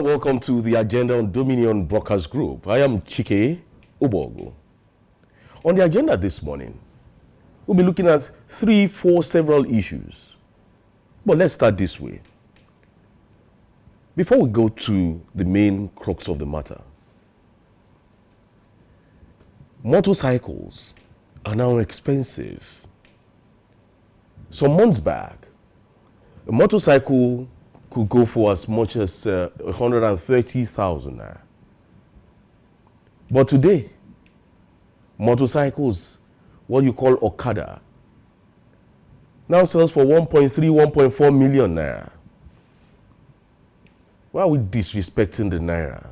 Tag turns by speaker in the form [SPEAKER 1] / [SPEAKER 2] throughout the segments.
[SPEAKER 1] welcome to the agenda on Dominion Broadcast Group. I am Chike Ubogu. On the agenda this morning, we'll be looking at several issues. But let's start this way. Before we go to the main crux of the matter, motorcycles are now expensive. Some months back, a motorcycle could go for as much as 130,000 naira. But today, motorcycles, what you call Okada, now sells for 1.3, 1.4 million naira. Why are we disrespecting the naira?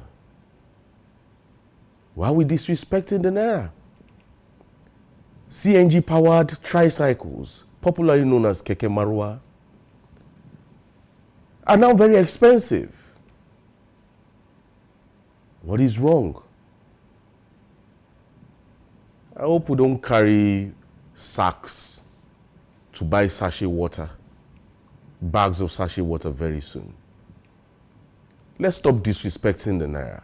[SPEAKER 1] Why are we disrespecting the naira? CNG-powered tricycles, popularly known as Keke Marwa, are now very expensive. What is wrong? I hope we don't carry sacks to buy sachet water, bags of sachet water very soon. Let's stop disrespecting the naira.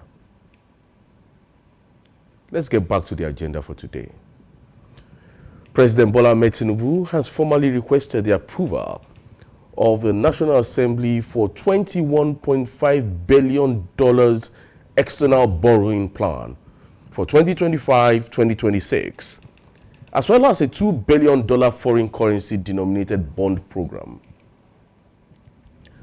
[SPEAKER 1] Let's get back to the agenda for today. President Bola Ahmed Tinubu has formally requested the approval of the National Assembly for $21.5 billion external borrowing plan for 2025-2026, as well as a $2 billion foreign currency denominated bond program.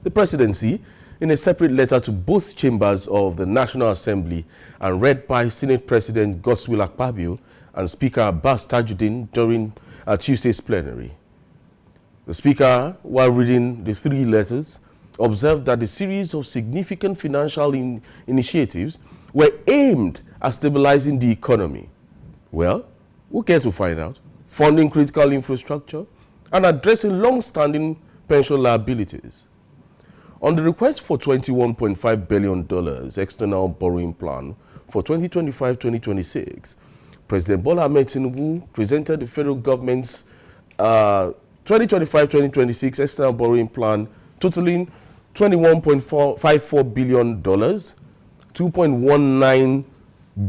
[SPEAKER 1] The presidency, in a separate letter to both chambers of the National Assembly and read by Senate President Godswill Akpabio and Speaker Abbas Tajuddin during Tuesday's plenary. The Speaker, while reading the three letters, observed that a series of significant financial initiatives were aimed at stabilizing the economy. Well, we'll get to find out. Funding critical infrastructure and addressing long-standing pension liabilities. On the request for $21.5 billion external borrowing plan for 2025-2026, President Bola Ahmed Tinubu presented the federal government's 2025-2026 external borrowing plan totaling $21.54 billion, 2.19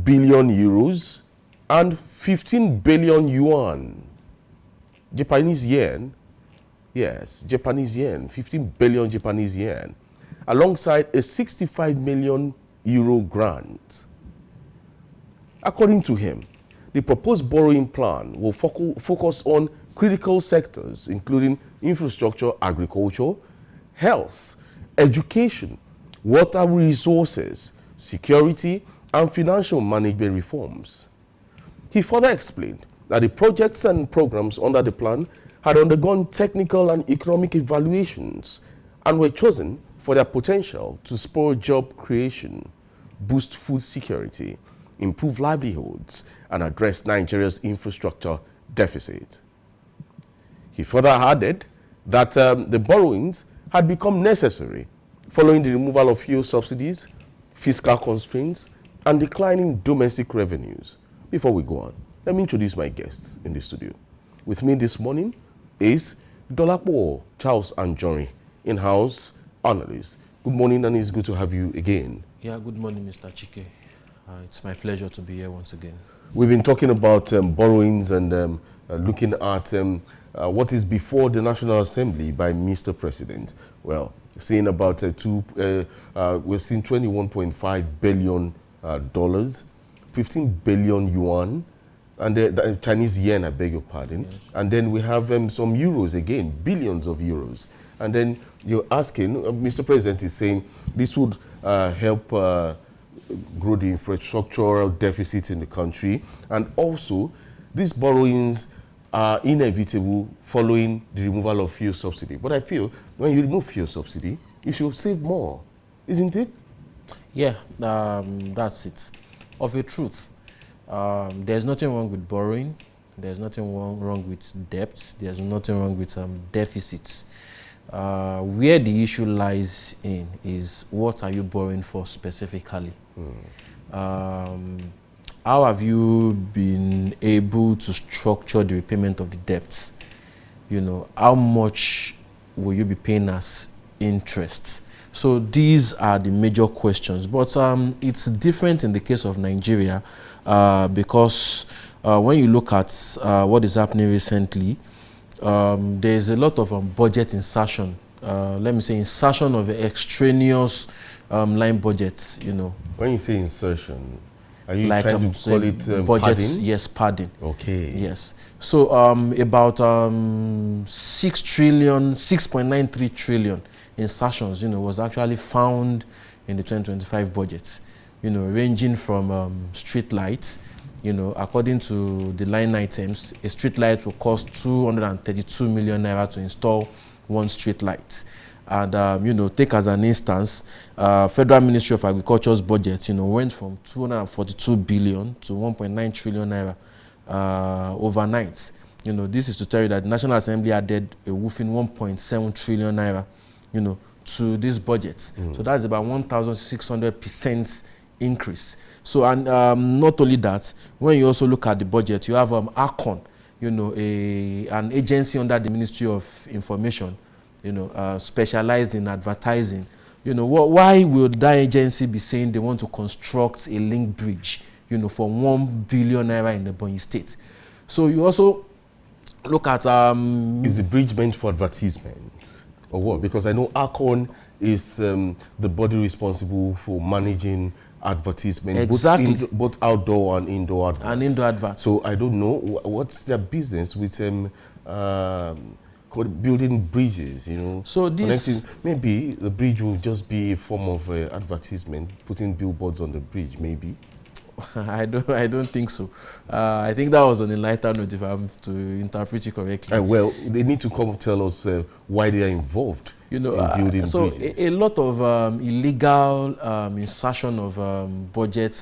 [SPEAKER 1] billion euros, and 15 billion yuan. Japanese yen. Yes, Japanese yen, 15 billion Japanese yen, alongside a 65 million euro grant. According to him, the proposed borrowing plan will focus on critical sectors, including infrastructure, agriculture, health, education, water resources, security, and financial management reforms. He further explained that the projects and programs under the plan had undergone technical and economic evaluations and were chosen for their potential to spur job creation, boost food security, improve livelihoods, and address Nigeria's infrastructure deficit. He further added that the borrowings had become necessary following the removal of fuel subsidies, fiscal constraints, and declining domestic revenues. Before we go on, let me introduce my guests in the studio. With me this morning is Dolapo Charles Anjorin, in-house analyst. Good morning, and it's good to have you again.
[SPEAKER 2] Yeah, good morning, Mr. Chike. It's my pleasure to be here once again.
[SPEAKER 1] We've been talking about borrowings and looking at what is before the National Assembly by Mr. President. Well, seeing about we're seeing $21.5 billion, 15 billion yuan, and the Chinese yen, I beg your pardon. Yes. And then we have some euros again, billions of euros. And then you're asking, Mr. President is saying this would help grow the infrastructural deficit in the country. And also, these borrowings are inevitable following the removal of fuel subsidy. But I feel when you remove fuel subsidy, you should save more, isn't it?
[SPEAKER 2] Yeah, that's it. Of a truth, there's nothing wrong with borrowing. There's nothing wrong with debts. There's nothing wrong with deficits. Where the issue lies in is what are you borrowing for specifically? How have you been able to structure the repayment of the debts? You know, how much will you be paying as interest? So these are the major questions. But it's different in the case of Nigeria because when you look at what is happening recently, there's a lot of budget insertion. Let me say insertion of extraneous line budgets, you know.
[SPEAKER 1] When you say insertion, are you
[SPEAKER 2] like
[SPEAKER 1] trying to call it
[SPEAKER 2] budgets?
[SPEAKER 1] padding?
[SPEAKER 2] Yes, padding.
[SPEAKER 1] Okay.
[SPEAKER 2] Yes. So about 6.93 trillion insertions, you know, was actually found in the 2025 budget, you know, ranging from street lights. You know, according to the line items, a street light will cost 232 million naira to install one street light. And, you know, take as an instance, Federal Ministry of Agriculture's budget, you know, went from 242 billion to 1.9 trillion naira overnight. You know, this is to tell you that the National Assembly added a whooping 1.7 trillion naira, you know, to this budget. So that's about 1,600% increase. So, and not only that, when you also look at the budget, you have ACON, you know, an agency under the Ministry of Information, you know, specialized in advertising. You know, why would that agency be saying they want to construct a link bridge, you know, for 1 billion naira in the Ebonyi State? So you also look at...
[SPEAKER 1] Is the bridge meant for advertisement or what? Because I know ACON is the body responsible for managing advertisement,
[SPEAKER 2] exactly,
[SPEAKER 1] both outdoor and indoor adverts.
[SPEAKER 2] And indoor adverts.
[SPEAKER 1] So I don't know what's their business with building bridges, you know.
[SPEAKER 2] So this
[SPEAKER 1] maybe the bridge will just be a form of advertisement, putting billboards on the bridge, maybe.
[SPEAKER 2] I don't think so. I think that was on a lighter note, if I'm to interpret it correctly.
[SPEAKER 1] Well, they need to come tell us why they are involved, you know, in building
[SPEAKER 2] so
[SPEAKER 1] bridges.
[SPEAKER 2] A lot of illegal insertion of budget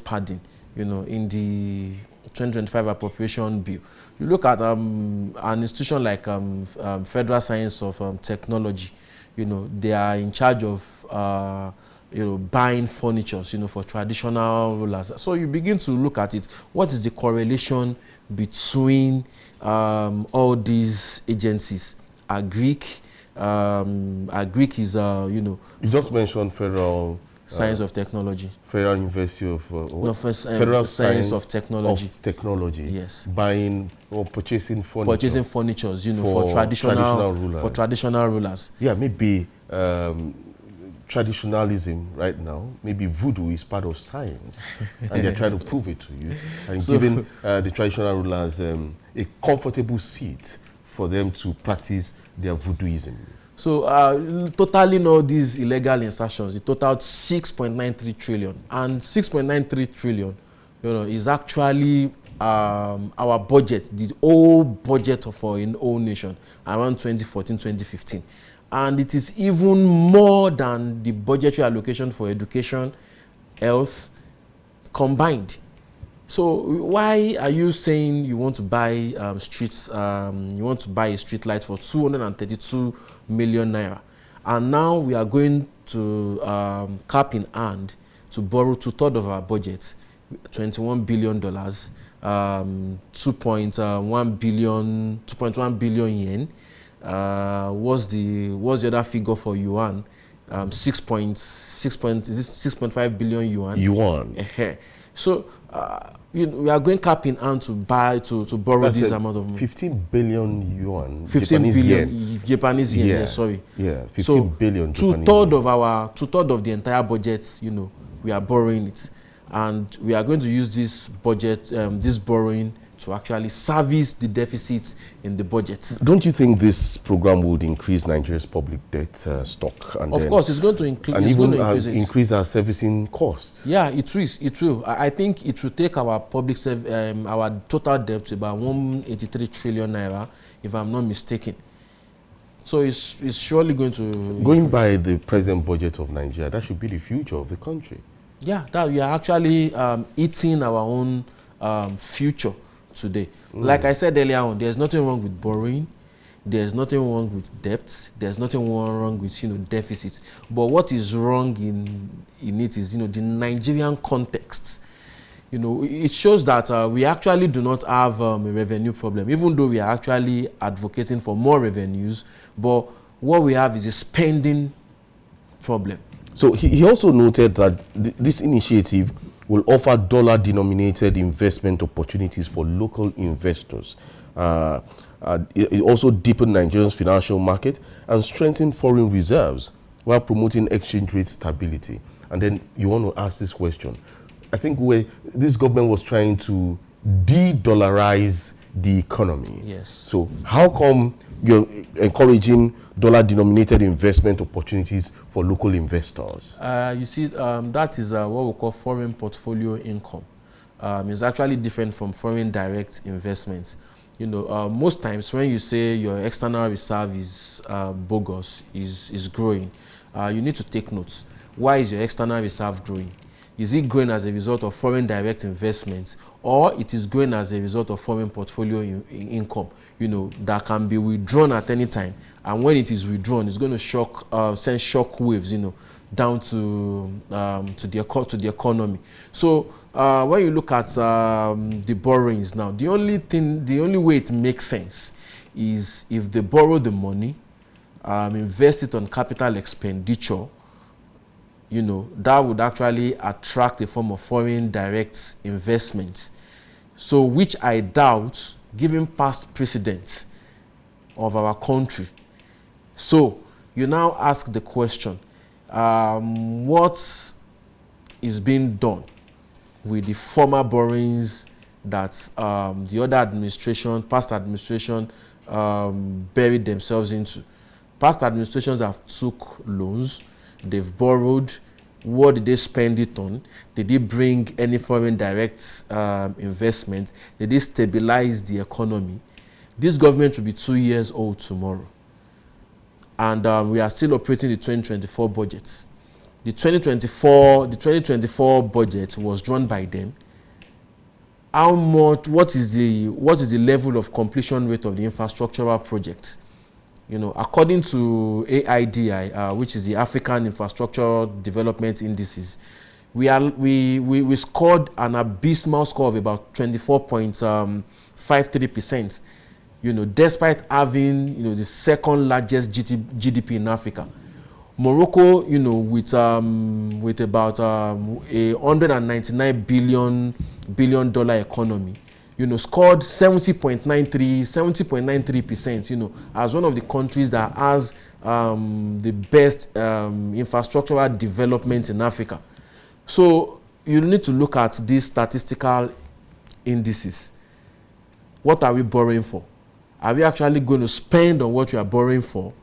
[SPEAKER 2] padding, you know, in the 2025 appropriation bill. You look at an institution like Federal Science of Technology, you know, they are in charge of you know, buying furnitures, you know, for traditional rulers. So you begin to look at it. What is the correlation between all these agencies? Agric is, you know...
[SPEAKER 1] You just mentioned Federal...
[SPEAKER 2] Science of Technology.
[SPEAKER 1] Federal University of...
[SPEAKER 2] no, Federal Science of Technology.
[SPEAKER 1] Yes. Buying or purchasing furniture.
[SPEAKER 2] Purchasing furnitures, you know, for traditional rulers.
[SPEAKER 1] Yeah, maybe traditionalism right now, maybe voodoo is part of science, and they're trying to prove it to you, and so giving the traditional rulers a comfortable seat for them to practice their voodooism.
[SPEAKER 2] So, totaling all these illegal insertions, it totaled 6.93 trillion. And 6.93 trillion, you know, is actually our budget, the whole budget of our whole nation, around 2014-2015. And it is even more than the budgetary allocation for education, health, combined. So why are you saying you want to buy you want to buy a street light for 232 million naira, and now we are going to cap in hand to borrow 2/3 of our budget, $21 billion, 2.1 billion yen. What's the other figure for yuan? 6.5 billion yuan. So you know, we are going cap in hand to borrow this amount of money.
[SPEAKER 1] 15 billion yuan.
[SPEAKER 2] 15 billion Japanese yen. Yeah, sorry.
[SPEAKER 1] Yeah, 15 billion.
[SPEAKER 2] Two-thirds of the entire budget, you know, we are borrowing it, and we are going to use this budget, this borrowing, to actually service the deficits in the budget.
[SPEAKER 1] Don't you think this program would increase Nigeria's public debt stock? And
[SPEAKER 2] of course, it's going to
[SPEAKER 1] increase our servicing costs.
[SPEAKER 2] Yeah, it will. I think it will take our our total debt to about 183 trillion naira, if I'm not mistaken. So it's surely going to...
[SPEAKER 1] Going by the present budget of Nigeria, that should be the future of the country.
[SPEAKER 2] Yeah, that we are actually eating our own future today. Like I said earlier on, there's nothing wrong with borrowing, there's nothing wrong with debt, there's nothing wrong with, you know, deficits. But what is wrong in it is, you know, the Nigerian context. You know, it shows that we actually do not have a revenue problem, even though we are actually advocating for more revenues. But What we have is a spending problem.
[SPEAKER 1] So he also noted that this initiative will offer dollar-denominated investment opportunities for local investors. It also deepened Nigeria's financial market and strengthened foreign reserves while promoting exchange rate stability. And then you want to ask this question. I think this government was trying to de-dollarize the economy.
[SPEAKER 2] Yes.
[SPEAKER 1] So how come you're encouraging dollar-denominated investment opportunities for local investors?
[SPEAKER 2] You see, that is what we call foreign portfolio income. It's actually different from foreign direct investments. You know, most times when you say your external reserve is bogus, is growing, you need to take notes. Why is your external reserve growing? Is it growing as a result of foreign direct investments, or it is growing as a result of foreign portfolio income, you know, that can be withdrawn at any time, and when it is withdrawn, it's going to send shock waves, you know, down to the economy. So when you look at the borrowings now, the only way it makes sense is if they borrow the money, invest it on capital expenditure, you know, that would actually attract a form of foreign direct investment. So, which I doubt, given past precedents of our country. So, you now ask the question, what is being done with the former borrowings that the other administration, past administration, buried themselves into? Past administrations have took loans, they've borrowed. What did they spend it on? Did they bring any foreign direct investment? Did they stabilize the economy? This government will be 2 years old tomorrow. And we are still operating the 2024 budgets. The 2024 budget was drawn by them. How much, what is the level of completion rate of the infrastructural projects? You know, according to AIDI, which is the African Infrastructure Development Indices, we scored an abysmal score of about 24.53%. You know, despite having, you know, the second largest GDP in Africa. Morocco, you know, with about a $199 billion economy, you know, scored 70.93%, you know, as one of the countries that has the best infrastructural development in Africa. So you need to look at these statistical indices. What are we borrowing for? Are we actually going to spend on what we are borrowing for?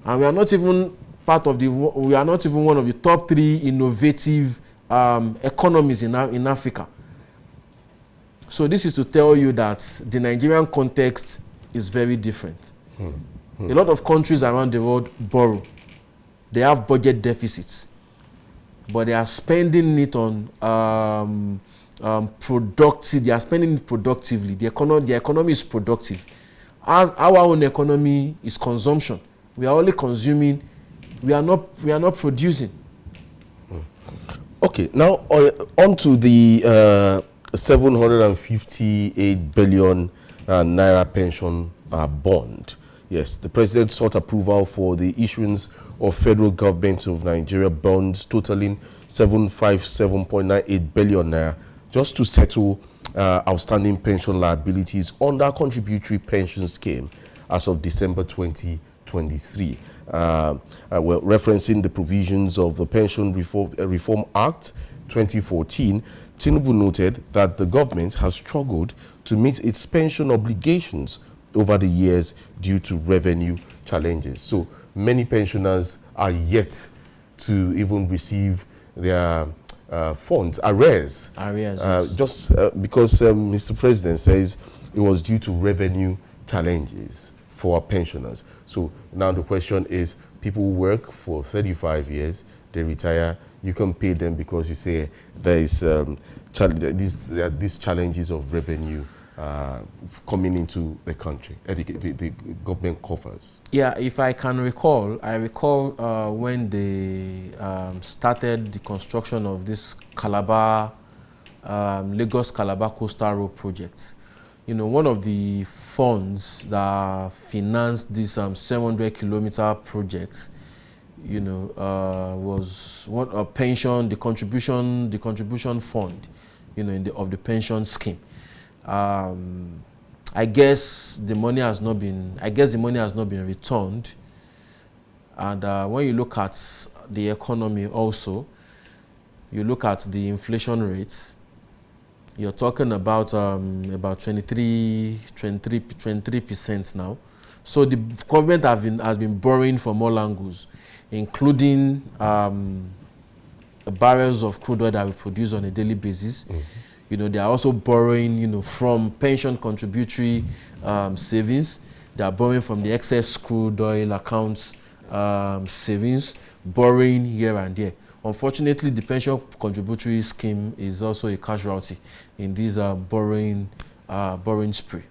[SPEAKER 2] And we are not even one of the top 3 innovative economies in Africa. So this is to tell you that the Nigerian context is very different. A lot of countries around the world borrow. They have budget deficits, but they are spending it on productive. They are spending it productively. The economy is productive. As our own economy is consumption, we are only consuming. We are not producing.
[SPEAKER 1] Okay, now on to the 758 billion naira pension bond. Yes, the president sought approval for the issuance of federal government of Nigeria bonds totaling 757.98 billion naira just to settle outstanding pension liabilities under contributory pension scheme as of December 2023. Well, referencing the provisions of the Pension Reform Act 2014, Tinubu noted that the government has struggled to meet its pension obligations over the years due to revenue challenges. So many pensioners are yet to even receive their funds, arrears.
[SPEAKER 2] Yes.
[SPEAKER 1] Just because Mr. President says it was due to revenue challenges for our pensioners. So now the question is, people work for 35 years, they retire, you can pay them because you say there is these challenges of revenue coming into the country, the government coffers.
[SPEAKER 2] Yeah, if I can recall, when they started the construction of this Lagos Calabar Coastal Road project. You know, one of the funds that financed this 700-kilometer project, you know, was what a pension, the contribution fund, you know, of the pension scheme. I guess the money has not been returned. And when you look at the economy also, you look at the inflation rates, you're talking about 23% now. So the government has been borrowing from all angles, including barrels of crude oil that we produce on a daily basis. Mm-hmm. You know, they are also borrowing, you know, from pension contributory savings. They are borrowing from the excess crude oil accounts savings, borrowing here and there. Unfortunately, the pension contributory scheme is also a casualty in this borrowing spree.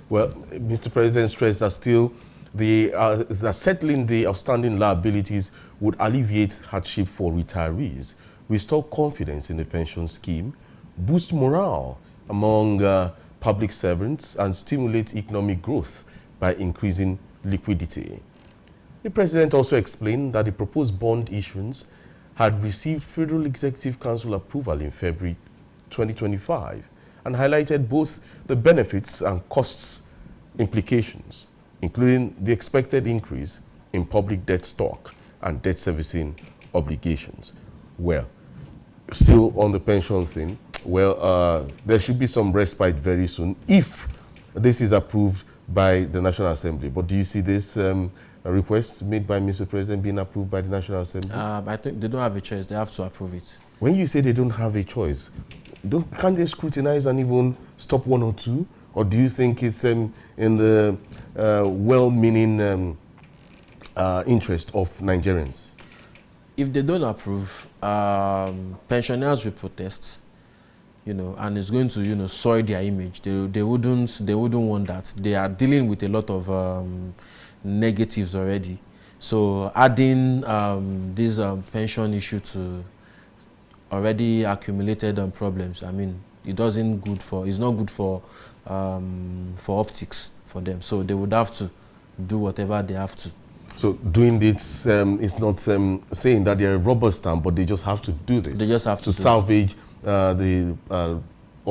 [SPEAKER 1] Well, Mr. President stressed that still that settling the outstanding liabilities would alleviate hardship for retirees, restore confidence in the pension scheme, boost morale among public servants, and stimulate economic growth by increasing liquidity. The President also explained that the proposed bond issuance had received Federal Executive Council approval in February 2025 and highlighted both the benefits and costs implications, including the expected increase in public debt stock and debt servicing obligations. Well, still on the pension thing, well, there should be some respite very soon if this is approved by the National Assembly. But do you see this request made by Mr. President being approved by the National Assembly?
[SPEAKER 2] I think they don't have a choice. They have to approve it.
[SPEAKER 1] When you say they don't have a choice, can't they scrutinize and even stop one or two? Or do you think it's in the well-meaning interest of Nigerians?
[SPEAKER 2] If they don't approve, pensioners will protest, you know, and it's going to, you know, soil their image. They wouldn't want that. They are dealing with a lot of negatives already. So adding this pension issue to already accumulated problems, I mean, it's not good for optics for them. So they would have to do whatever they have to.
[SPEAKER 1] So doing this is not saying that they're a rubber stamp, but they just have to do this.
[SPEAKER 2] They just have to
[SPEAKER 1] salvage or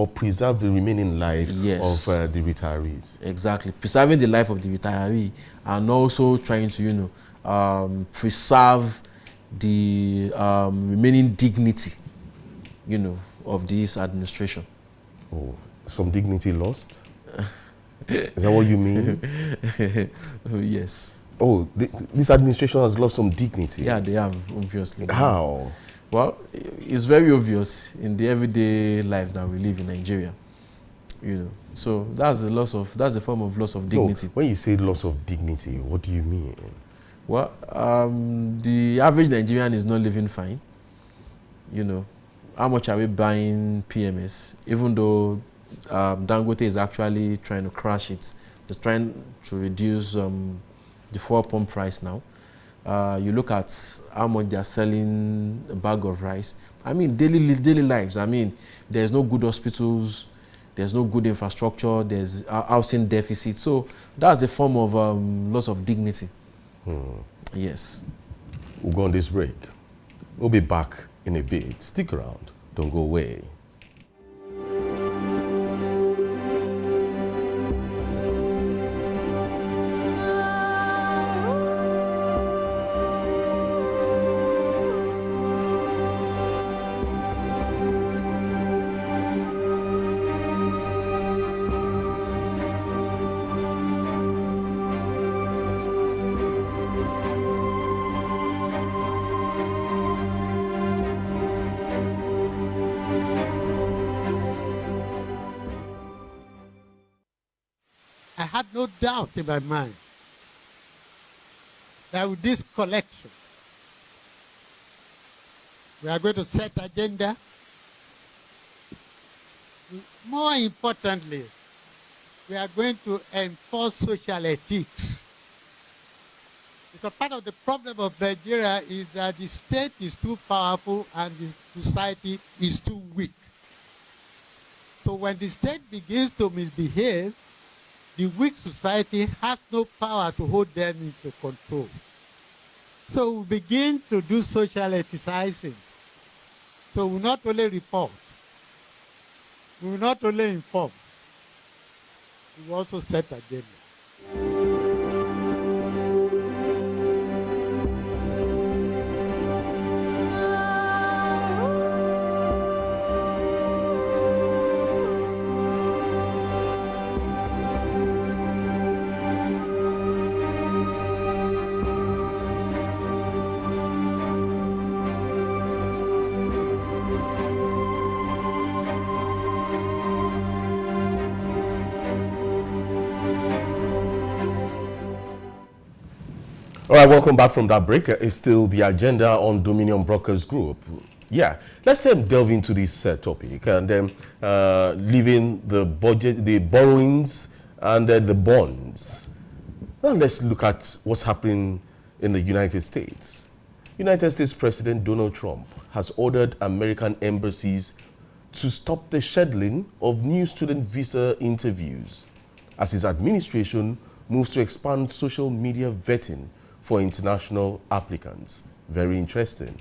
[SPEAKER 1] preserve the remaining life of the retirees.
[SPEAKER 2] Exactly, preserving the life of the retiree, and also trying to, you know, preserve the remaining dignity, you know, of this administration.
[SPEAKER 1] Oh, some dignity lost? Is that what you mean?
[SPEAKER 2] Yes.
[SPEAKER 1] Oh, this administration has lost some dignity.
[SPEAKER 2] Yeah, they have, obviously.
[SPEAKER 1] How?
[SPEAKER 2] Well, it's very obvious in the everyday life that we live in Nigeria, you know. So that's a form of loss of dignity.
[SPEAKER 1] No, when you say loss of dignity, what do you mean?
[SPEAKER 2] Well, the average Nigerian is not living fine. You know, how much are we buying PMS? Even though Dangote is actually trying to crash it, it's trying to reduce the fuel pump price now. You look at how much they are selling a bag of rice. I mean, daily lives. I mean, there's no good hospitals, there's no good infrastructure, there's housing deficit. So that's a form of loss of dignity. Yes.
[SPEAKER 1] We'll go on this break. We'll be back in a bit. Stick around. Don't go away.
[SPEAKER 3] I had no doubt in my mind that with this collection, we are going to set agenda. More importantly, we are going to enforce social ethics. Because part of the problem of Nigeria is that the state is too powerful and the society is too weak. So So when the state begins to misbehave, the weak society has no power to hold them into control. So we begin to do social exercising. So we not only report, we will not only inform, we will also set agenda.
[SPEAKER 1] All right, welcome back from that break. It's still the agenda on Dominion Brokers Group. Yeah, let's delve into this topic and then leaving the budget, the borrowings and the bonds. Now let's look at what's happening in the United States. United States President Donald Trump has ordered American embassies to stop the scheduling of new student visa interviews as his administration moves to expand social media vetting for international applicants. Very interesting.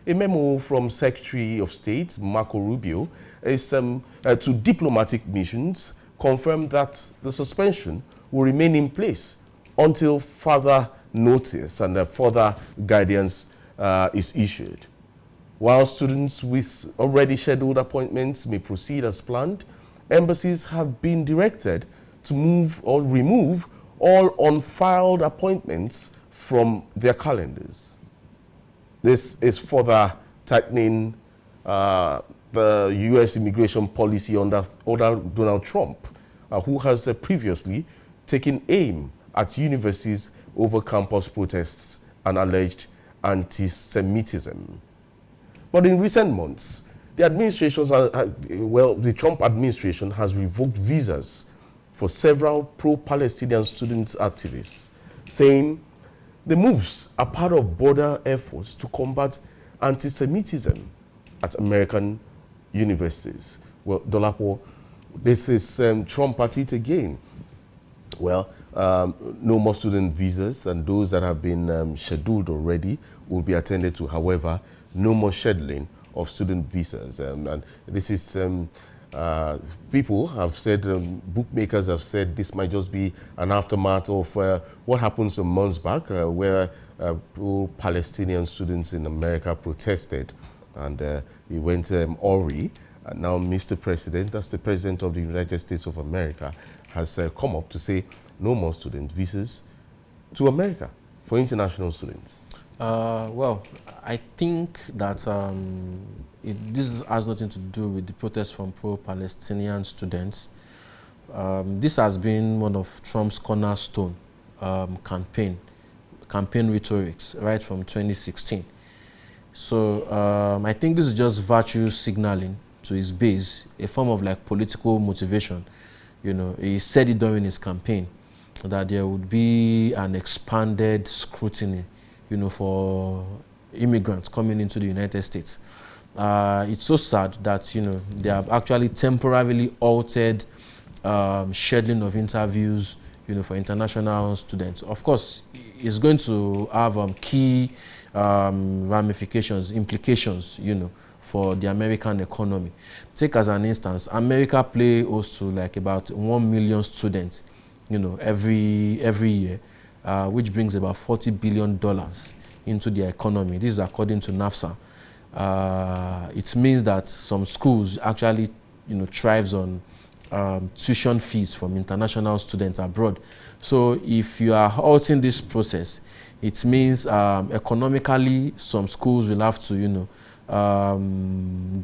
[SPEAKER 1] A memo from Secretary of State Marco Rubio is to diplomatic missions confirmed that the suspension will remain in place until further notice and further guidance is issued. While students with already scheduled appointments may proceed as planned, embassies have been directed to move or remove all unfiled appointments from their calendars. This is further tightening the U.S. immigration policy under Donald Trump, who has previously taken aim at universities over campus protests and alleged anti-Semitism. But in recent months, the Trump administration has revoked visas for several pro-Palestinian student activists, saying the moves are part of broader efforts to combat anti-Semitism at American universities. Well, Dolapo, this is Trump at it again. Well, no more student visas, and those that have been scheduled already will be attended to. However, no more scheduling of student visas. And this is, people have said, bookmakers have said this might just be an aftermath of what happened some months back where pro-Palestinian students in America protested, and we went Ori. And now Mr. President, that's the President of the United States of America, has come up to say no more student visas to America for international students.
[SPEAKER 2] Well, I think that this has nothing to do with the protest from pro-Palestinian students. This has been one of Trump's cornerstone campaign rhetorics right from 2016. So I think this is just virtue signaling to his base, a form of like political motivation. You know, he said it during his campaign that there would be an expanded scrutiny, you know, for immigrants coming into the United States. It's so sad that, you know, they have actually temporarily altered scheduling of interviews, you know, for international students. Of course, it's going to have key ramifications, implications, you know, for the American economy. Take as an instance, America play host to like about 1 million students, you know, every year, which brings about $40 billion into their economy. This is according to NAFSA. It means that some schools actually, you know, thrives on tuition fees from international students abroad. So if you are halting this process, it means economically some schools will have to, you know,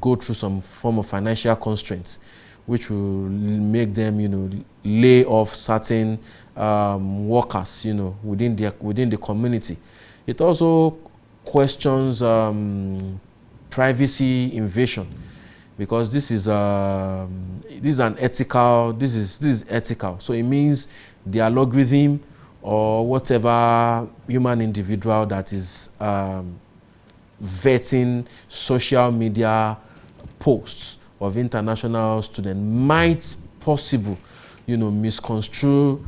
[SPEAKER 2] go through some form of financial constraints, which will make them, you know, lay off certain workers, you know, within the community. It also questions privacy invasion, because this is ethical. So it means the algorithm or whatever human individual that is vetting social media posts of international students might possible, misconstrue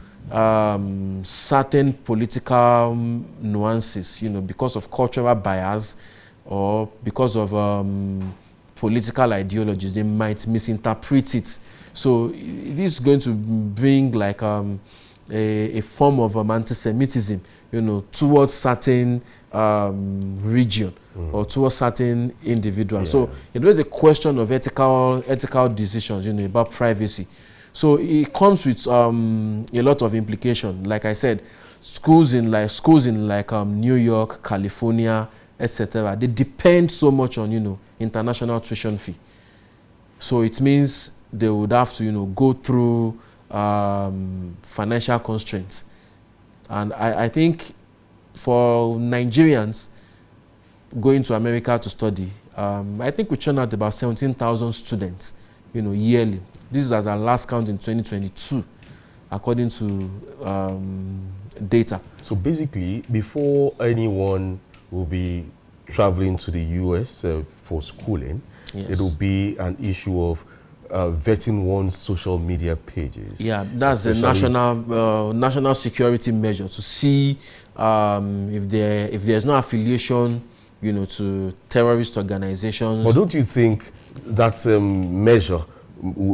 [SPEAKER 2] certain political nuances, because of cultural bias or because of political ideologies. They might misinterpret it. So this is going to bring like a form of anti-Semitism, towards certain region or towards certain individuals. So it was a question of ethical decisions, about privacy. So it comes with a lot of implication. Like I said, schools in New York, California, etc. They depend so much on international tuition fee. So it means they would have to go through financial constraints. And I think for Nigerians going to America to study, I think we churn out about 17,000 students, yearly. This is as our last count in 2022, according to data.
[SPEAKER 1] So basically, before anyone will be traveling to the US for schooling, it will be an issue of vetting one's social media pages.
[SPEAKER 2] Yeah, that's a national security measure to see if there's no affiliation, to terrorist organizations.
[SPEAKER 1] But don't you think that measure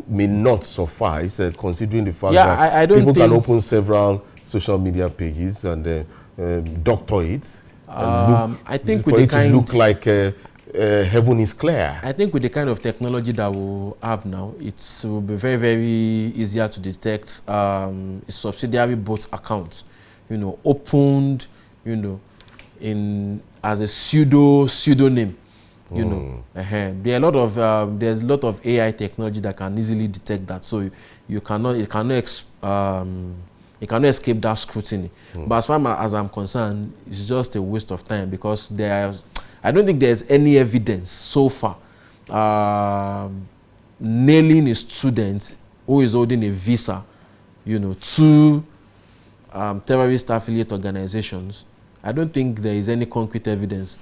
[SPEAKER 1] may not suffice, considering the fact that
[SPEAKER 2] I don't
[SPEAKER 1] people
[SPEAKER 2] think
[SPEAKER 1] can open several social media pages and doctor it, and
[SPEAKER 2] I think
[SPEAKER 1] for
[SPEAKER 2] with
[SPEAKER 1] it
[SPEAKER 2] the kind
[SPEAKER 1] to look like heaven is clear.
[SPEAKER 2] I think with the kind of technology that we have now, it will be very, very easier to detect a subsidiary bot account, opened, as a pseudonym. There's a lot of AI technology that can easily detect that, so it cannot escape that scrutiny. But as far as I'm concerned, it's just a waste of time, because I don't think there's any evidence so far nailing a student who is holding a visa, to terrorist affiliate organizations. I don't think there is any concrete evidence,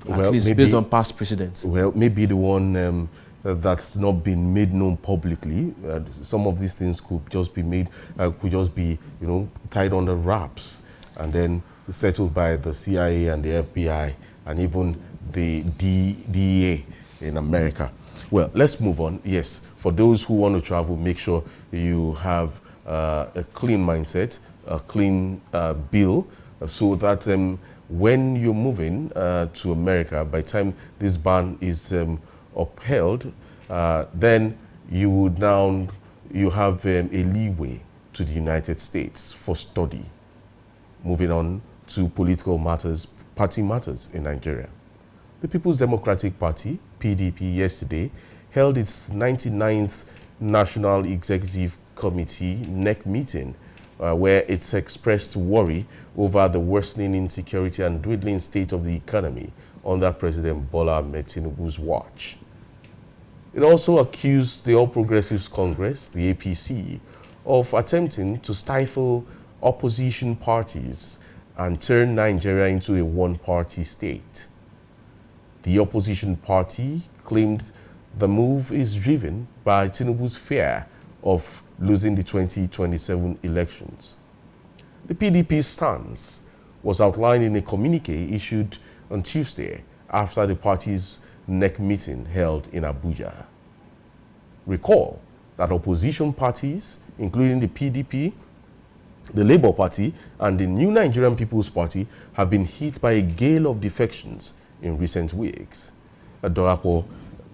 [SPEAKER 2] at least based on past precedents.
[SPEAKER 1] Well, maybe the one that's not been made known publicly. Some of these things could just be made, tied under wraps and then settled by the CIA and the FBI and even the DEA in America. Well, let's move on. Yes, for those who want to travel, make sure you have a clean mindset, a clean bill, so that when you're moving to America, by the time this ban is upheld, then you have a leeway to the United States for study. Moving on to political matters, party matters in Nigeria. The People's Democratic Party, PDP, yesterday held its 99th National Executive Committee NEC meeting, where it expressed worry over the worsening insecurity and dwindling state of the economy under President Bola Ahmed Tinubu's watch. It also accused the All Progressives Congress, the APC, of attempting to stifle opposition parties and turn Nigeria into a one-party state. The opposition party claimed the move is driven by Tinubu's fear of losing the 2027 elections. The PDP's stance was outlined in a communique issued on Tuesday after the party's NEC meeting held in Abuja. Recall that opposition parties, including the PDP, the Labour Party, and the New Nigerian People's Party, have been hit by a gale of defections in recent weeks. Dorapo,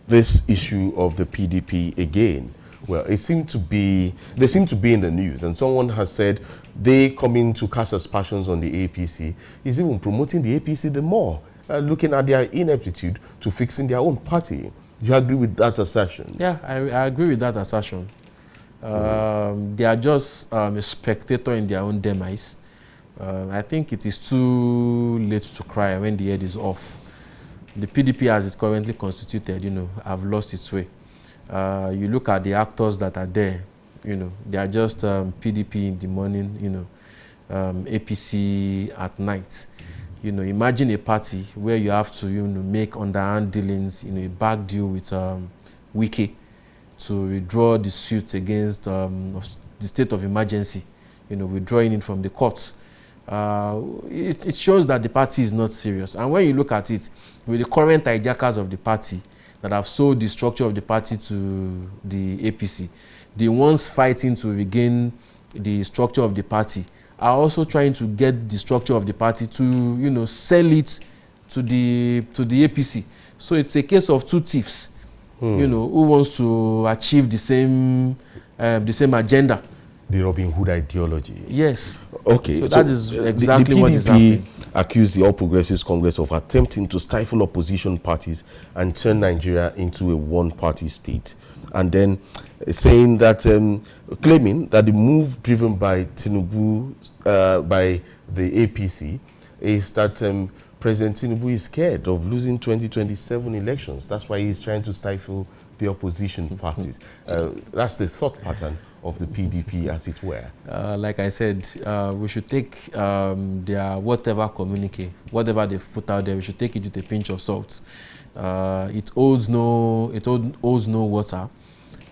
[SPEAKER 1] this issue of the PDP again, well, they seem to be in the news, and someone has said they coming to cast aspersions on the APC is even promoting the APC the more, looking at their ineptitude to fixing their own party. Do you agree with that assertion?
[SPEAKER 2] Yeah, I agree with that assertion. They are just a spectator in their own demise. I think it is too late to cry when the head is off. The PDP, as it's currently constituted, have lost its way. You look at the actors that are there, they are just PDP in the morning, APC at night. Imagine a party where you have to, make underhand dealings, a back deal with Wike, to withdraw the suit against the state of emergency, withdrawing it from the courts. It shows that the party is not serious. And when you look at it, with the current hijackers of the party that have sold the structure of the party to the APC, the ones fighting to regain the structure of the party are also trying to get the structure of the party to, sell it to the APC. So it's a case of two thieves, who wants to achieve the same agenda.
[SPEAKER 1] The Robin Hood ideology.
[SPEAKER 2] Yes.
[SPEAKER 1] Okay.
[SPEAKER 2] So that is exactly what is happening.
[SPEAKER 1] The PDP accused the All Progressives Congress of attempting to stifle opposition parties and turn Nigeria into a one-party state. And then saying that, claiming that the move driven by Tinubu, by the APC, is that President Tinubu is scared of losing 2027 elections. That's why he's trying to stifle the opposition parties. That's the thought pattern of the PDP, as it were.
[SPEAKER 2] Like I said, we should take their whatever communique, whatever they've put out there, we should take it with a pinch of salt. It holds no water.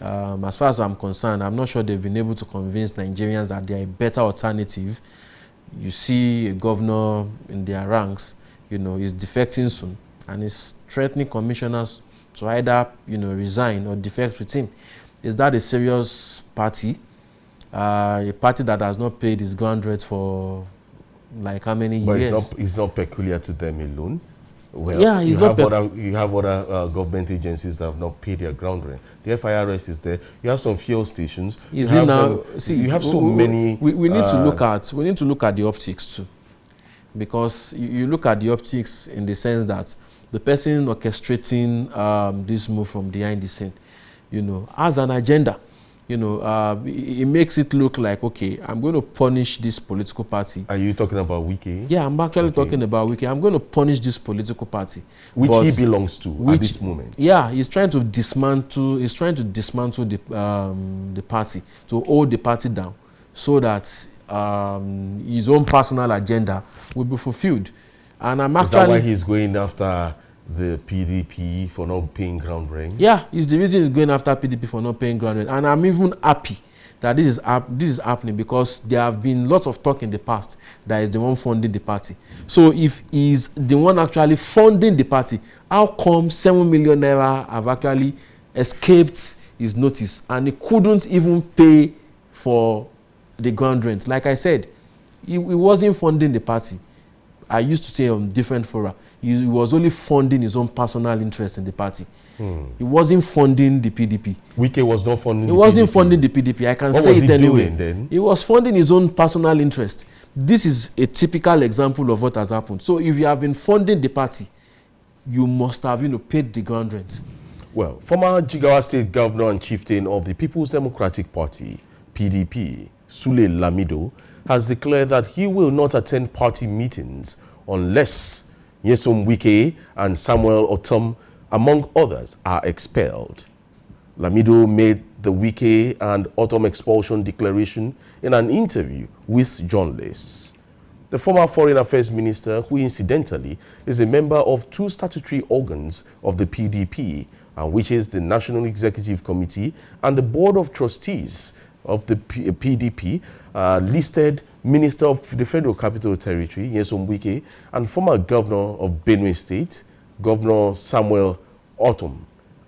[SPEAKER 2] As far as I'm concerned, I'm not sure they've been able to convince Nigerians that they are a better alternative. You see a governor in their ranks, is defecting soon, and is threatening commissioners to either, resign or defect with him. Is that a serious party? A party that has not paid its ground rent for like how many years?
[SPEAKER 1] But it's not peculiar to them alone. Well,
[SPEAKER 2] yeah,
[SPEAKER 1] you have other government agencies that have not paid their ground rent. The FIRS is there. You have some fuel stations.
[SPEAKER 2] Is it now?
[SPEAKER 1] You have so many.
[SPEAKER 2] We need to look at. We need to look at the optics too, because you look at the optics in the sense that the person orchestrating this move from behind the scene, has an agenda. It makes it look like, okay, I'm going to punish this political party.
[SPEAKER 1] Are you talking about Wike?
[SPEAKER 2] Yeah, I'm actually talking about Wike. I'm going to punish this political party,
[SPEAKER 1] which he belongs to at this moment.
[SPEAKER 2] Yeah, he's trying to dismantle. He's trying to dismantle the party, to hold the party down, so that his own personal agenda will be fulfilled. And I'm
[SPEAKER 1] Is that why he's going after the PDP for not paying ground rent?
[SPEAKER 2] Yeah, it's the reason he's going after PDP for not paying ground rent. And I'm even happy that this is happening, because there have been lots of talk in the past that is the one funding the party. So if he's the one actually funding the party, how come 7 million naira have actually escaped his notice and he couldn't even pay for the ground rent? Like I said, he wasn't funding the party. I used to say on different fora, he was only funding his own personal interest in the party. He wasn't funding the PDP.
[SPEAKER 1] Wike was not funding
[SPEAKER 2] the PDP. He wasn't funding the PDP. I can say it anyway.
[SPEAKER 1] Doing then?
[SPEAKER 2] He was funding his own personal interest. This is a typical example of what has happened. So if you have been funding the party, you must have paid the ground rent.
[SPEAKER 1] Well, former Jigawa State Governor and Chieftain of the People's Democratic Party, PDP, Sule Lamido, has declared that he will not attend party meetings unless Nyesom Wike and Samuel Ortom, among others, are expelled. Lamido made the Wike and Ortom expulsion declaration in an interview with journalists. The former Foreign Affairs Minister, who incidentally is a member of 2 statutory organs of the PDP, which is the National Executive Committee and the Board of Trustees of the PDP, listed Minister of the Federal Capital Territory, Nyesom Wike, and former Governor of Benue State, Governor Samuel Ortom,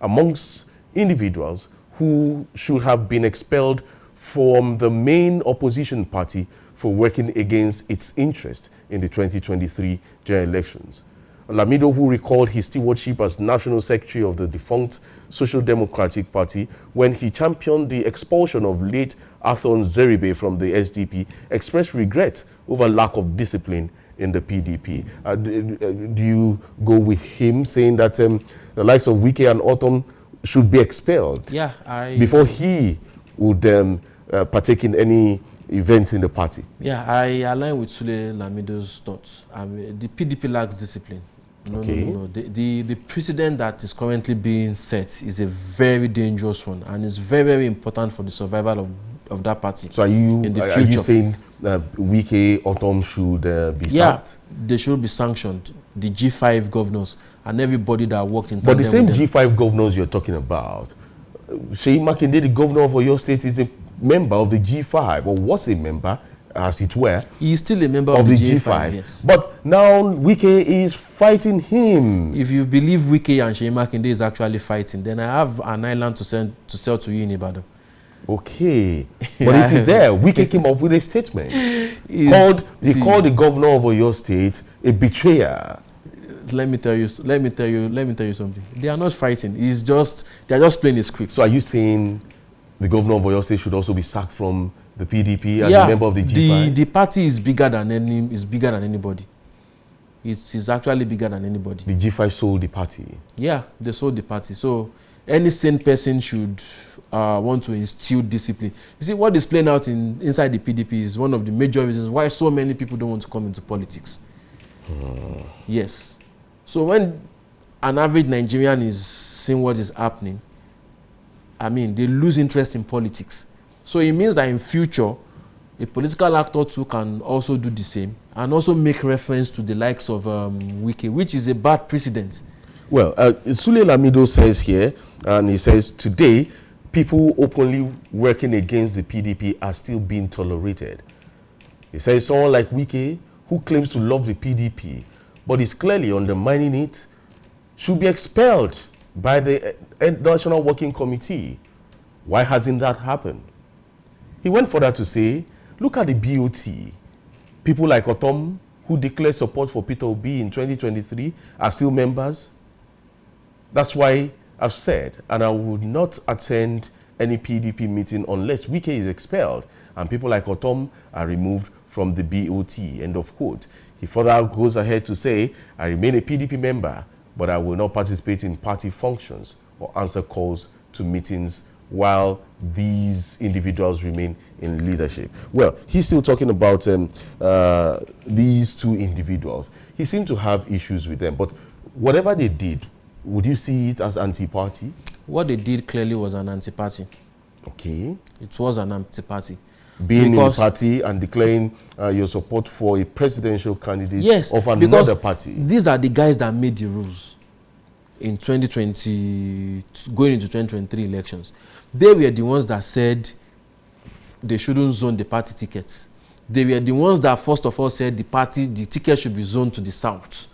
[SPEAKER 1] amongst individuals who should have been expelled from the main opposition party for working against its interest in the 2023 general elections. Lamido, who recalled his stewardship as National Secretary of the defunct Social Democratic Party when he championed the expulsion of late Arthur Nzeribe from the SDP, expressed regret over lack of discipline in the PDP. Do you go with him, saying that the likes of Wike and Ortom should be expelled before he would partake in any events in the party?
[SPEAKER 2] Yeah, I align with Sule Lamido's thoughts. The PDP lacks discipline. No. The precedent that is currently being set is a very dangerous one, and it's very, very important for the survival of that party. So are you
[SPEAKER 1] saying Wike, Ortom should be sacked?
[SPEAKER 2] Yeah, they should be sanctioned. The G5 governors and everybody that worked in tandem.
[SPEAKER 1] But the same G5 governors you're talking about, Sheyi Makinde, the governor of Oyo State, is a member of the G5, or was a member, as it were.
[SPEAKER 2] He is still a member of the G5, yes.
[SPEAKER 1] But now Wike is fighting him.
[SPEAKER 2] If you believe Wike and Sheyi Makinde is actually fighting, then I have an island to sell to you in Ibadan.
[SPEAKER 1] Okay, but it is there. Wike came up with a statement. He called the governor of Oyo State a betrayer.
[SPEAKER 2] Let me tell you something. They are not fighting. They are just playing a script.
[SPEAKER 1] So are you saying the governor of Oyo State should also be sacked from the PDP as a member of the G5?
[SPEAKER 2] The party is bigger than anybody. It's actually bigger than anybody.
[SPEAKER 1] The G5 sold the party.
[SPEAKER 2] Yeah, they sold the party. So any sane person should want to instill discipline. You see, what is playing out inside the PDP is one of the major reasons why so many people don't want to come into politics. Yes. So when an average Nigerian is seeing what is happening, I mean, they lose interest in politics. So it means that in future, a political actor too can also do the same and also make reference to the likes of Wike, which is a bad precedent.
[SPEAKER 1] Well, Sule Lamido says here, and he says, today, people openly working against the PDP are still being tolerated. He says someone like Wike, who claims to love the PDP, but is clearly undermining it, should be expelled by the National Working Committee. Why hasn't that happened? He went further to say, look at the BOT. People like Otom, who declared support for Peter Obi in 2023, are still members. That's why I've said, and I would not attend any PDP meeting unless Wike is expelled and people like Otom are removed from the BOT, end of quote. He further goes ahead to say, I remain a PDP member, but I will not participate in party functions or answer calls to meetings while these individuals remain in leadership. Well, he's still talking about these two individuals. He seemed to have issues with them, but whatever they did, would you see it as anti-party?
[SPEAKER 2] What they did clearly was an anti-party.
[SPEAKER 1] Okay.
[SPEAKER 2] It was an anti-party.
[SPEAKER 1] Being in the party and declaring your support for a presidential candidate of another party.
[SPEAKER 2] These are the guys that made the rules in 2020, going into 2023 elections. They were the ones that said they shouldn't zone the party tickets. They were the ones that first of all said the ticket should be zoned to the south.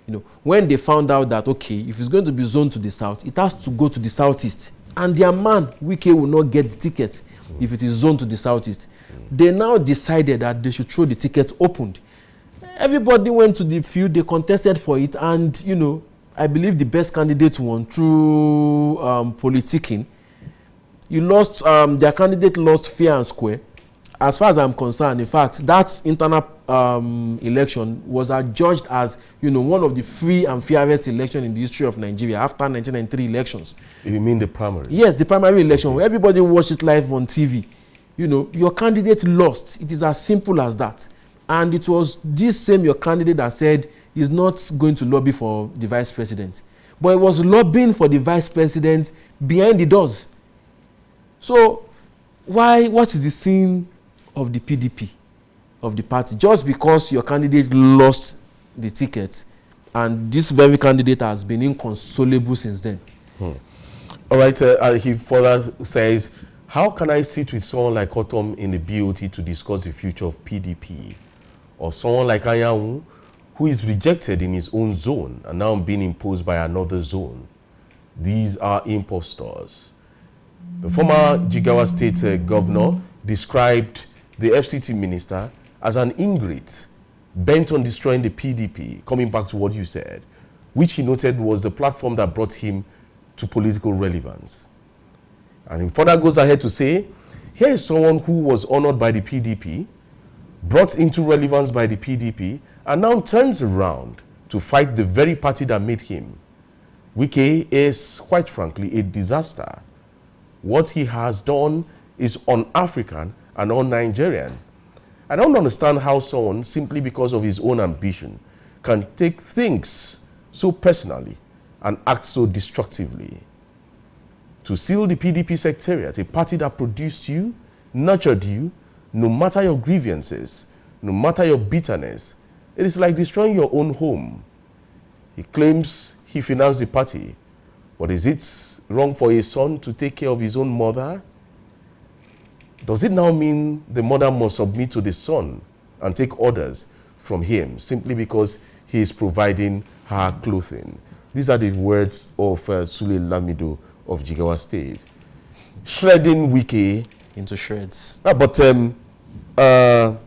[SPEAKER 2] You know, when they found out that, okay, if it's going to be zoned to the south, it has to go to the southeast. And their man, Wike, will not get the ticket if it is zoned to the southeast. They now decided that they should throw the tickets opened. Everybody went to the field, they contested for it, and, you know, I believe the best candidate won through politicking. You lost, their candidate lost fair and square. As far as I'm concerned, in fact, that internal election was adjudged as, you know, one of the free and fairest elections in the history of Nigeria after 1993 elections.
[SPEAKER 1] You mean the primary?
[SPEAKER 2] Yes, the primary election, where everybody watched it live on TV. You know, your candidate lost. It is as simple as that. And it was this same your candidate that said he's not going to lobby for the vice president. But he was lobbying for the vice president behind the doors. So, what is the sin of the PDP, of the party? Just because your candidate lost the ticket, and this very candidate has been inconsolable since then.
[SPEAKER 1] All right, he further says, how can I sit with someone like Otom in the BOT to discuss the future of PDP? Or someone like Anyanwu, who is rejected in his own zone and now being imposed by another zone? These are impostors. The former Jigawa State governor described the FCT minister as an ingrate, bent on destroying the PDP, coming back to what you said, which he noted was the platform that brought him to political relevance. And he further goes ahead to say, here is someone who was honored by the PDP, brought into relevance by the PDP, and now turns around to fight the very party that made him. Wike is, quite frankly, a disaster. What he has done is un-African and un-Nigerian. I don't understand how someone, simply because of his own ambition, can take things so personally and act so destructively. To seal the PDP secretariat, a party that produced you, nurtured you, no matter your grievances, no matter your bitterness, it is like destroying your own home. He claims he financed the party, But is it wrong for a son to take care of his own mother? Does it now mean the mother must submit to the son and take orders from him simply because he is providing her clothing? These are the words of Sule Lamido of Jigawa State. Shredding Wike
[SPEAKER 2] into shreds.
[SPEAKER 1] But can there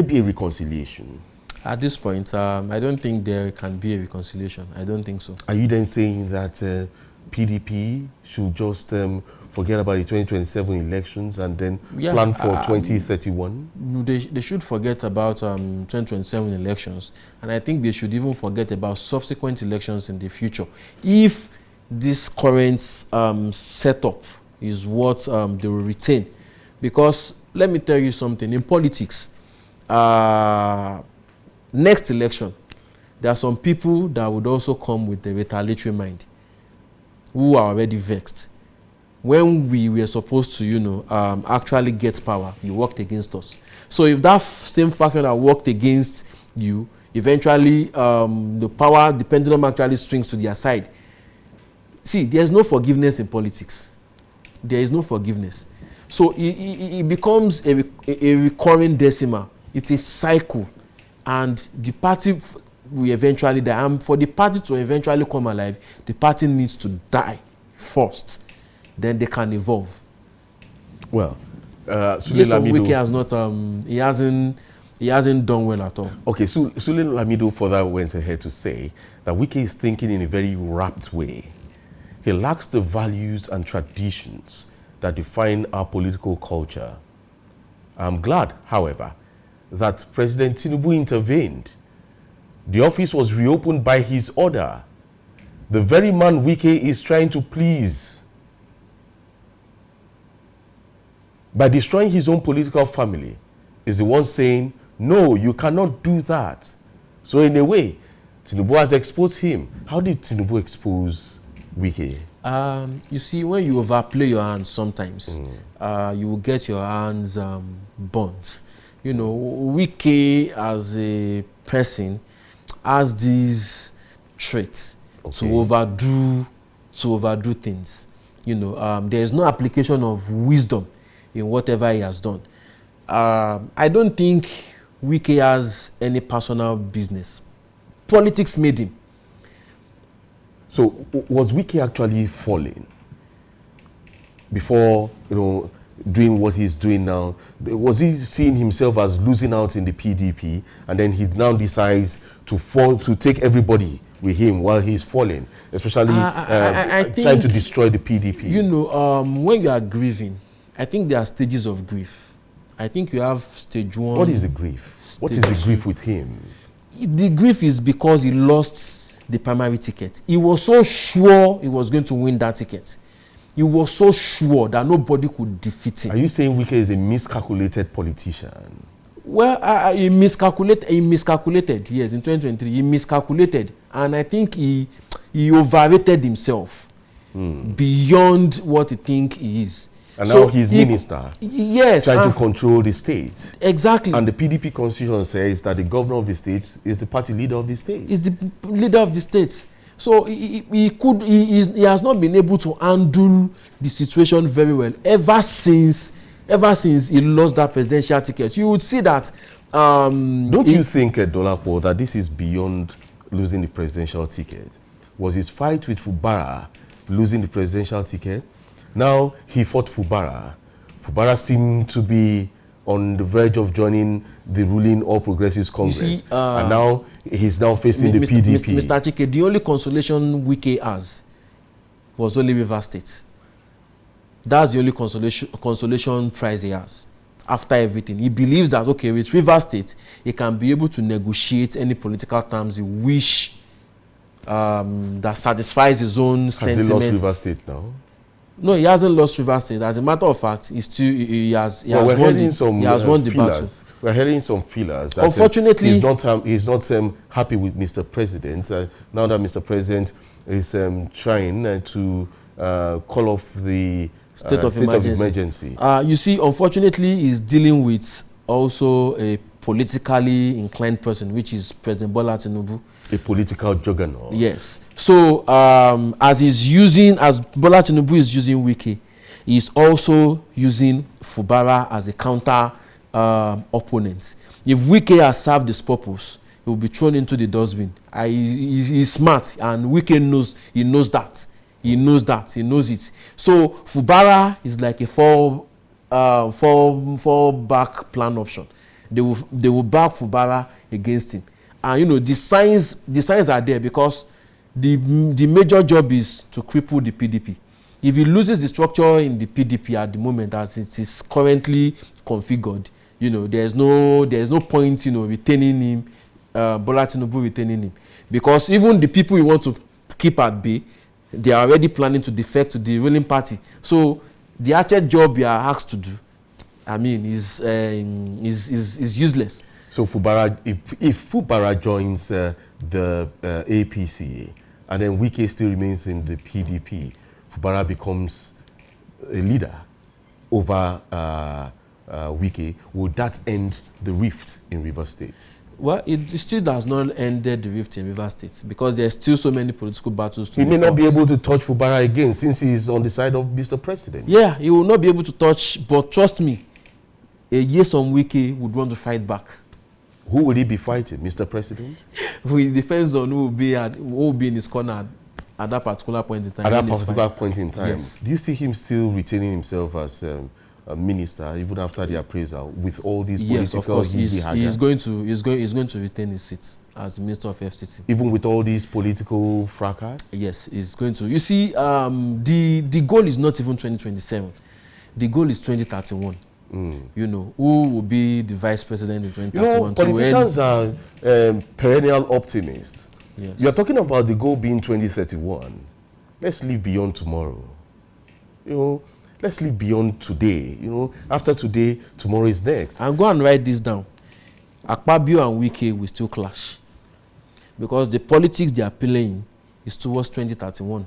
[SPEAKER 1] be a reconciliation?
[SPEAKER 2] At this point, I don't think there can be a reconciliation. I don't think so.
[SPEAKER 1] Are you then saying that PDP should just forget about the 2027 elections and then plan for 2031?
[SPEAKER 2] They should forget about 2027 elections. And I think they should even forget about subsequent elections in the future. If this current setup is what they will retain. Because let me tell you something. In politics, next election, there are some people that would also come with a retaliatory mind who are already vexed. When we were supposed to, actually get power, you worked against us. So if that same faction that worked against you, eventually the power, the pendulum actually swings to their side. See, there's no forgiveness in politics. There is no forgiveness. So it becomes a recurring decimal. It's a cycle. And the party will eventually die. And for the party to eventually come alive, the party needs to die first. Then they can evolve.
[SPEAKER 1] Well,
[SPEAKER 2] yes, Wike has not. He hasn't done well at all.
[SPEAKER 1] Okay, so Sule Lamido further went ahead to say that Wike is thinking in a very rapt way. He lacks the values and traditions that define our political culture. I'm glad, however, that President Tinubu intervened. The office was reopened by his order. The very man Wike is trying to please by destroying his own political family is the one saying, no, you cannot do that. So in a way, Tinubu has exposed him. How did Tinubu expose Wike?
[SPEAKER 2] You see, when you overplay your hands sometimes, you will get your hands burnt. You know, Wike as a person has these traits to overdo things. You know, there is no application of wisdom in whatever he has done. I don't think Wike has any personal business. Politics made him.
[SPEAKER 1] So was Wike actually falling before, doing what he's doing now? Was he seeing himself as losing out in the PDP, and then he now decides to fall, to take everybody with him while he's falling, especially trying to destroy the PDP?
[SPEAKER 2] You know, when you are grieving, I think there are stages of grief. I think you have stage one.
[SPEAKER 1] What is the grief? What is the grief with him?
[SPEAKER 2] The grief is because he lost the primary ticket. He was so sure he was going to win that ticket. He was so sure that nobody could defeat him.
[SPEAKER 1] Are you saying Wike is a miscalculated politician?
[SPEAKER 2] Well, he miscalculated, yes, in 2023. He miscalculated. And I think he overrated himself beyond what he thinks he is.
[SPEAKER 1] And so now he's minister.
[SPEAKER 2] Yes.
[SPEAKER 1] Trying to control the state.
[SPEAKER 2] Exactly.
[SPEAKER 1] And the PDP constitution says that the governor of the state is the party leader of the state.
[SPEAKER 2] Is the leader of the state. So he has not been able to handle the situation very well ever since he lost that presidential ticket. You would see that.
[SPEAKER 1] Don't you think, Dolapo, that this is beyond losing the presidential ticket? Was his fight with Fubara losing the presidential ticket? Now he fought Fubara. Fubara seemed to be on the verge of joining the ruling All Progressives Congress. You see, and now he's now facing the PDP.
[SPEAKER 2] Mr. Chike, the only consolation Wike has was only Rivers State. That's the only consolation prize he has. After everything, he believes that, okay, with Rivers State, he can be able to negotiate any political terms he wish that satisfies his own sentiments.
[SPEAKER 1] Has he lost Rivers State now?
[SPEAKER 2] No, he hasn't lost Rivers State. As a matter of fact, he has won the battle.
[SPEAKER 1] We're hearing some feelers that
[SPEAKER 2] unfortunately,
[SPEAKER 1] he's not happy with Mr. President. Now that Mr. President is trying to call off the state of emergency.
[SPEAKER 2] You see, unfortunately, he's dealing with also a politically inclined person, which is President Bola Tinubu.
[SPEAKER 1] A political juggernaut.
[SPEAKER 2] Yes. So as Bola Tinubu is using Wike, he's also using Fubara as a counter opponent. If Wike has served this purpose, he will be thrown into the dustbin. He's smart, and Wike knows that. He knows it. So Fubara is like a fall back plan option. They will back Fubara against him. And you know, the signs are there, because the major job is to cripple the PDP. If he loses the structure in the PDP at the moment as it is currently configured, you know, there's no point, you know, retaining him, Bola Tinubu retaining him, because even the people you want to keep at bay, they are already planning to defect to the ruling party. So the actual job you are asked to do, I mean, is useless.
[SPEAKER 1] So Fubara, if Fubara joins the APC and then Wike still remains in the PDP, Fubara becomes a leader over Wike, would that end the rift in Rivers State?
[SPEAKER 2] Well, it still does not end the rift in Rivers State, because there's still so many political battles to
[SPEAKER 1] He may not be able to touch Fubara again, since he's on the side of Mr. President.
[SPEAKER 2] Yeah, he will not be able to touch, but trust me, a Nyesom Wike would want to fight back.
[SPEAKER 1] Who will he be fighting, Mr. President?
[SPEAKER 2] It depends on who will be in his corner at that particular point in time.
[SPEAKER 1] At that particular point in time.
[SPEAKER 2] Yes.
[SPEAKER 1] Do you see him still retaining himself as a minister even after the appraisal with all these political?
[SPEAKER 2] Yes, of course. He's going to retain his seat as Minister of FCT. Even
[SPEAKER 1] with all these political fracas?
[SPEAKER 2] Yes, he's going to. You see, the goal is not even 2027. The goal is 2031. You know, who will be the vice president in 2031?
[SPEAKER 1] You know, politicians are perennial optimists.
[SPEAKER 2] Yes.
[SPEAKER 1] You are talking about the goal being 2031. Let's live beyond tomorrow. You know, let's live beyond today. You know, after today, tomorrow is next.
[SPEAKER 2] And go and write this down. Akpabio and Wike will still clash, because the politics they are playing is towards 2031.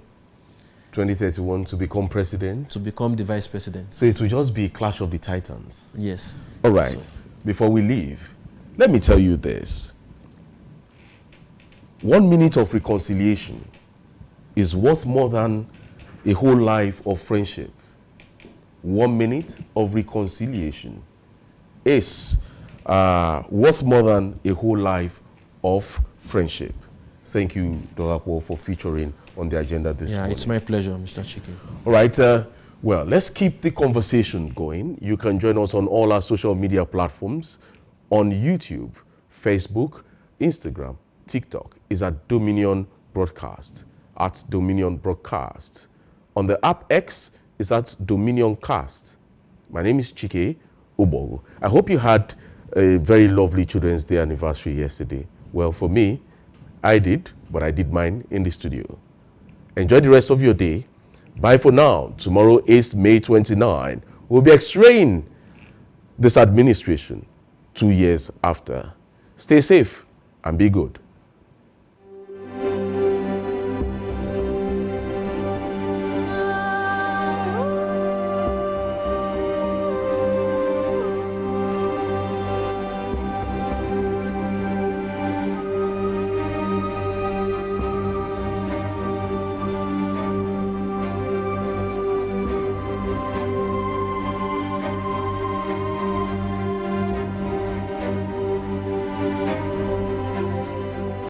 [SPEAKER 1] 2031 to become president?
[SPEAKER 2] To become the vice president.
[SPEAKER 1] So it will just be a clash of the titans?
[SPEAKER 2] Yes.
[SPEAKER 1] All right. So, before we leave, let me tell you this. 1 minute of reconciliation is worth more than a whole life of friendship. 1 minute of reconciliation is worth more than a whole life of friendship. Thank you, Dolapo, for featuring on the agenda this morning.
[SPEAKER 2] It's my pleasure, Mr. Chike.
[SPEAKER 1] All right. Well, let's keep the conversation going. You can join us on all our social media platforms, on YouTube, Facebook, Instagram, TikTok is at Dominion Broadcast, at Dominion Broadcast. On the app X is at Dominion Cast. My name is Chike Ubogu. I hope you had a very lovely Children's Day anniversary yesterday. Well, for me, I did, but I did mine in the studio. Enjoy the rest of your day. Bye for now. Tomorrow is May 29. We'll be x-raying this administration 2 years after. Stay safe and be good.